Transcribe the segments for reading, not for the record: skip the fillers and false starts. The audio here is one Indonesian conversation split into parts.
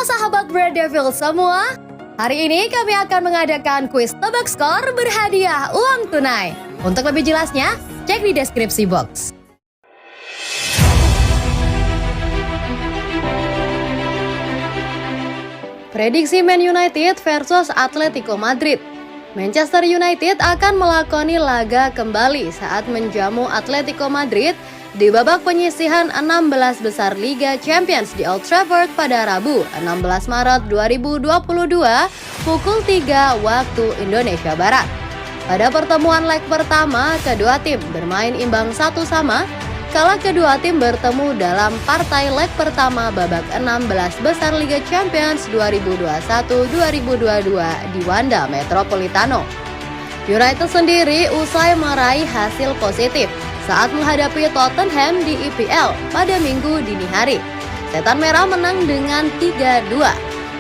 sahabat Red Devil semua, hari ini kami akan mengadakan kuis tebak skor berhadiah uang tunai. Untuk lebih jelasnya, cek di deskripsi box. Prediksi Man United versus Atletico Madrid. Manchester United akan melakoni laga kembali saat menjamu Atletico Madrid di babak penyisihan 16 besar Liga Champions di Old Trafford pada Rabu 16 Maret 2022 pukul 3 waktu Indonesia Barat. Pada pertemuan leg pertama, kedua tim bermain imbang 1-1, kala kedua tim bertemu dalam partai leg pertama babak 16 besar Liga Champions 2021-2022 di Wanda Metropolitano. United sendiri usai meraih hasil positif saat menghadapi Tottenham di EPL pada Minggu dini hari. Setan Merah menang dengan 3-2.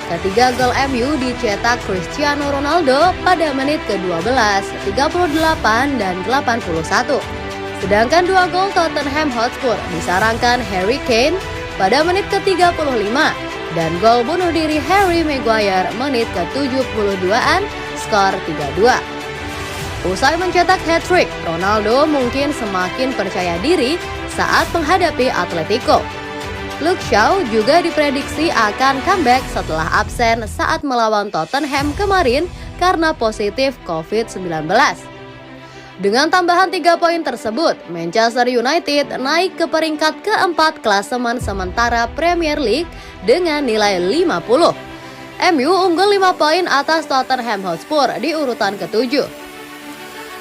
Ketiga gol MU dicetak Cristiano Ronaldo pada menit ke-12, 38, dan 81. Sedangkan dua gol Tottenham Hotspur disarankan Harry Kane pada menit ke-35 dan gol bunuh diri Harry Maguire menit ke-72-an, skor 3-2. Usai mencetak hat-trick, Ronaldo mungkin semakin percaya diri saat menghadapi Atletico. Luke Shaw juga diprediksi akan comeback setelah absen saat melawan Tottenham kemarin karena positif COVID-19. Dengan tambahan 3 poin tersebut, Manchester United naik ke peringkat keempat klasemen sementara Premier League dengan nilai 50. MU unggul 5 poin atas Tottenham Hotspur di urutan ke-7.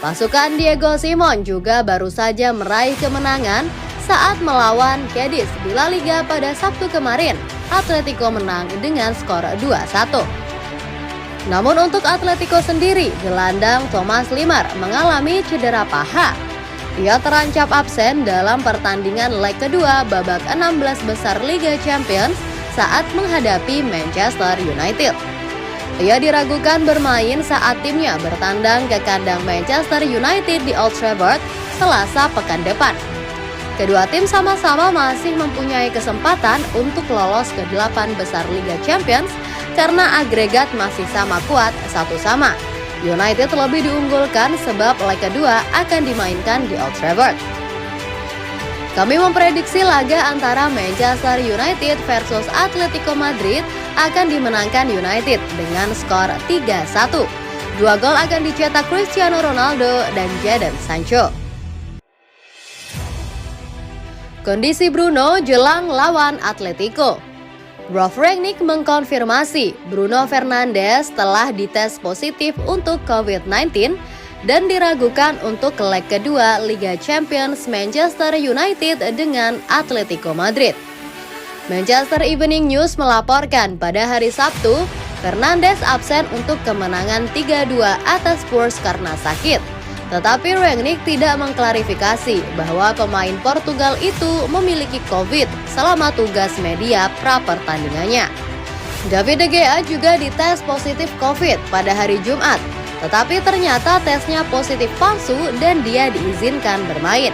Pasukan Diego Simon juga baru saja meraih kemenangan saat melawan Cadiz di La Liga pada Sabtu kemarin. Atletico menang dengan skor 2-1. Namun untuk Atletico sendiri, gelandang Thomas Lemar mengalami cedera paha. Ia terancam absen dalam pertandingan leg kedua babak 16 besar Liga Champions saat menghadapi Manchester United. Ia diragukan bermain saat timnya bertandang ke kandang Manchester United di Old Trafford Selasa pekan depan. Kedua tim sama-sama masih mempunyai kesempatan untuk lolos ke 8 besar Liga Champions karena agregat masih sama kuat 1-1. United lebih diunggulkan sebab leg kedua akan dimainkan di Old Trafford. Kami memprediksi laga antara Manchester United versus Atletico Madrid akan dimenangkan United dengan skor 3-1. Dua gol akan dicetak Cristiano Ronaldo dan Jadon Sancho. Kondisi Bruno jelang lawan Atletico. Ralf Rangnick mengkonfirmasi Bruno Fernandes telah dites positif untuk COVID-19 dan diragukan untuk leg kedua Liga Champions Manchester United dengan Atletico Madrid. Manchester Evening News melaporkan pada hari Sabtu, Fernandes absen untuk kemenangan 3-2 atas Spurs karena sakit. Tetapi Rangnick tidak mengklarifikasi bahwa pemain Portugal itu memiliki COVID selama tugas media pra-pertandingannya. David De Gea juga dites positif COVID pada hari Jumat, tetapi ternyata tesnya positif palsu dan dia diizinkan bermain.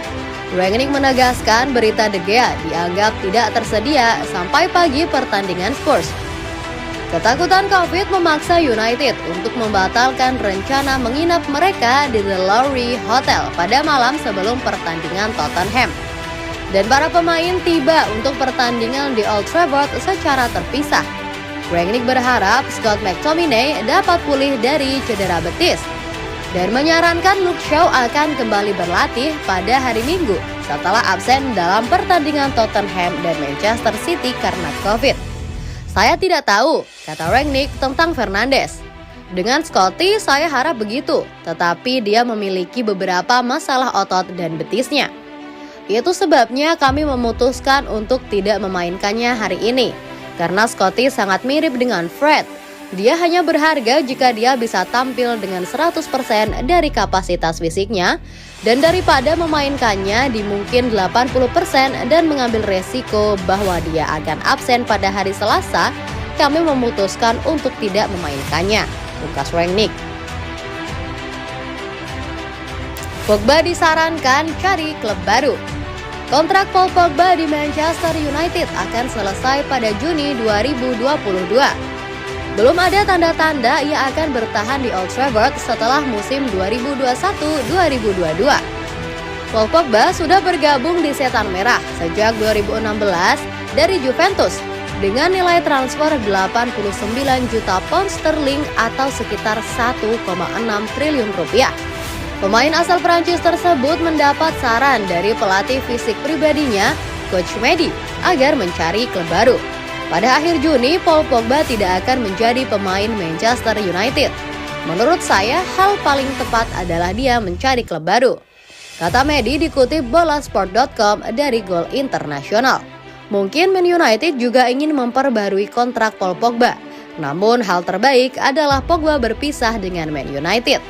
Rangnick menegaskan berita De Gea dianggap tidak tersedia sampai pagi pertandingan Spurs. Ketakutan COVID memaksa United untuk membatalkan rencana menginap mereka di The Lowry Hotel pada malam sebelum pertandingan Tottenham. Dan para pemain tiba untuk pertandingan di Old Trafford secara terpisah. Rangnick berharap Scott McTominay dapat pulih dari cedera betis dan menyarankan Luke Shaw akan kembali berlatih pada hari Minggu setelah absen dalam pertandingan Tottenham dan Manchester City karena COVID. Saya tidak tahu, kata Rangnick tentang Fernandes. Dengan Scotty saya harap begitu, tetapi dia memiliki beberapa masalah otot dan betisnya. Itu sebabnya kami memutuskan untuk tidak memainkannya hari ini. Karena Scotty sangat mirip dengan Fred. Dia hanya berharga jika dia bisa tampil dengan 100% dari kapasitas fisiknya dan daripada memainkannya di mungkin 80% dan mengambil resiko bahwa dia akan absen pada hari Selasa, kami memutuskan untuk tidak memainkannya, tukas Rangnick. Pogba disarankan cari klub baru. Kontrak Paul Pogba di Manchester United akan selesai pada Juni 2022. Belum ada tanda-tanda ia akan bertahan di Old Trafford setelah musim 2021-2022. Paul Pogba sudah bergabung di Setan Merah sejak 2016 dari Juventus dengan nilai transfer 89 juta pound sterling atau sekitar 1,6 triliun rupiah. Pemain asal Prancis tersebut mendapat saran dari pelatih fisik pribadinya, Coach Medi, agar mencari klub baru. Pada akhir Juni, Paul Pogba tidak akan menjadi pemain Manchester United. Menurut saya, hal paling tepat adalah dia mencari klub baru, kata Medi dikutip bolasport.com dari Goal International. Mungkin Man United juga ingin memperbarui kontrak Paul Pogba, namun hal terbaik adalah Pogba berpisah dengan Man United.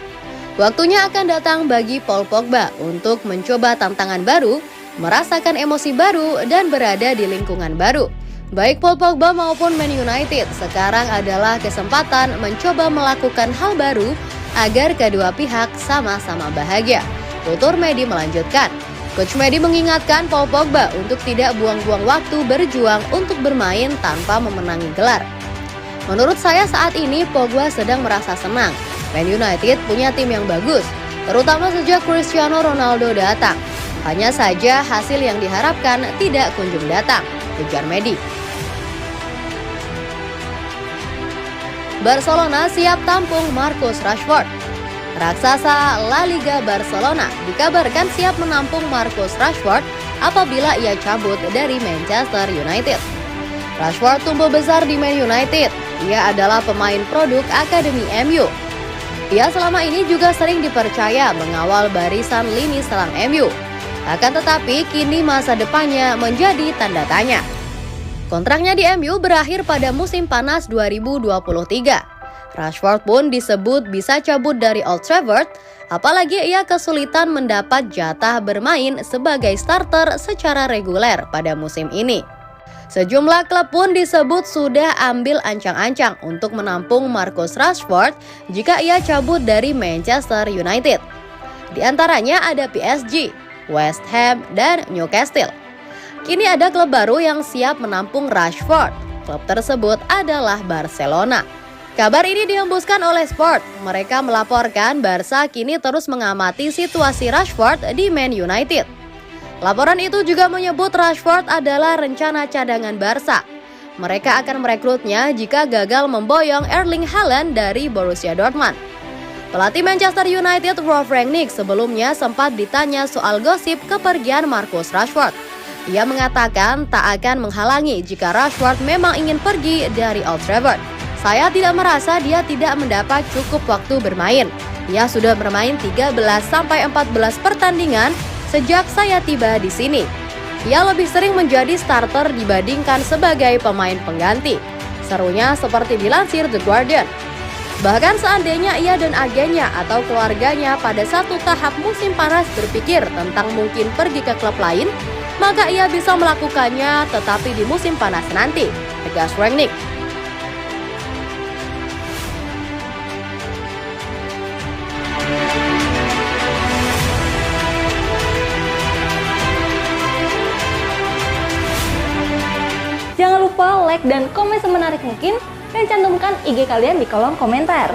Waktunya akan datang bagi Paul Pogba untuk mencoba tantangan baru, merasakan emosi baru, dan berada di lingkungan baru. Baik Paul Pogba maupun Man United sekarang adalah kesempatan mencoba melakukan hal baru agar kedua pihak sama-sama bahagia, tutur Medi melanjutkan. Coach Medi mengingatkan Paul Pogba untuk tidak buang-buang waktu berjuang untuk bermain tanpa memenangi gelar. Menurut saya saat ini Pogba sedang merasa senang. Man United punya tim yang bagus, terutama sejak Cristiano Ronaldo datang. Hanya saja hasil yang diharapkan tidak kunjung datang, ujar Medi. Barcelona siap tampung Marcus Rashford. Raksasa La Liga Barcelona dikabarkan siap menampung Marcus Rashford apabila ia cabut dari Manchester United. Rashford tumbuh besar di Man United. Ia adalah pemain produk Akademi MU. Ia selama ini juga sering dipercaya mengawal barisan lini serang MU. Akan tetapi kini masa depannya menjadi tanda tanya. Kontraknya di MU berakhir pada musim panas 2023. Rashford pun disebut bisa cabut dari Old Trafford, apalagi ia kesulitan mendapat jatah bermain sebagai starter secara reguler pada musim ini. Sejumlah klub pun disebut sudah ambil ancang-ancang untuk menampung Marcus Rashford jika ia cabut dari Manchester United. Di antaranya ada PSG, West Ham, dan Newcastle. Kini ada klub baru yang siap menampung Rashford. Klub tersebut adalah Barcelona. Kabar ini dihembuskan oleh Sport. Mereka melaporkan Barca kini terus mengamati situasi Rashford di Man United. Laporan itu juga menyebut Rashford adalah rencana cadangan Barca. Mereka akan merekrutnya jika gagal memboyong Erling Haaland dari Borussia Dortmund. Pelatih Manchester United Ralf Rangnick sebelumnya sempat ditanya soal gosip kepergian Marcus Rashford. Ia mengatakan tak akan menghalangi jika Rashford memang ingin pergi dari Old Trafford. Saya tidak merasa dia tidak mendapat cukup waktu bermain. Dia sudah bermain 13-14 pertandingan sejak saya tiba di sini. Ia lebih sering menjadi starter dibandingkan sebagai pemain pengganti. Serunya seperti dilansir The Guardian. Bahkan seandainya ia dan agennya atau keluarganya pada satu tahap musim panas berpikir tentang mungkin pergi ke klub lain, maka ia bisa melakukannya tetapi di musim panas nanti, tegas Rangnick. Jangan lupa like dan komen semenarik mungkin dan cantumkan IG kalian di kolom komentar.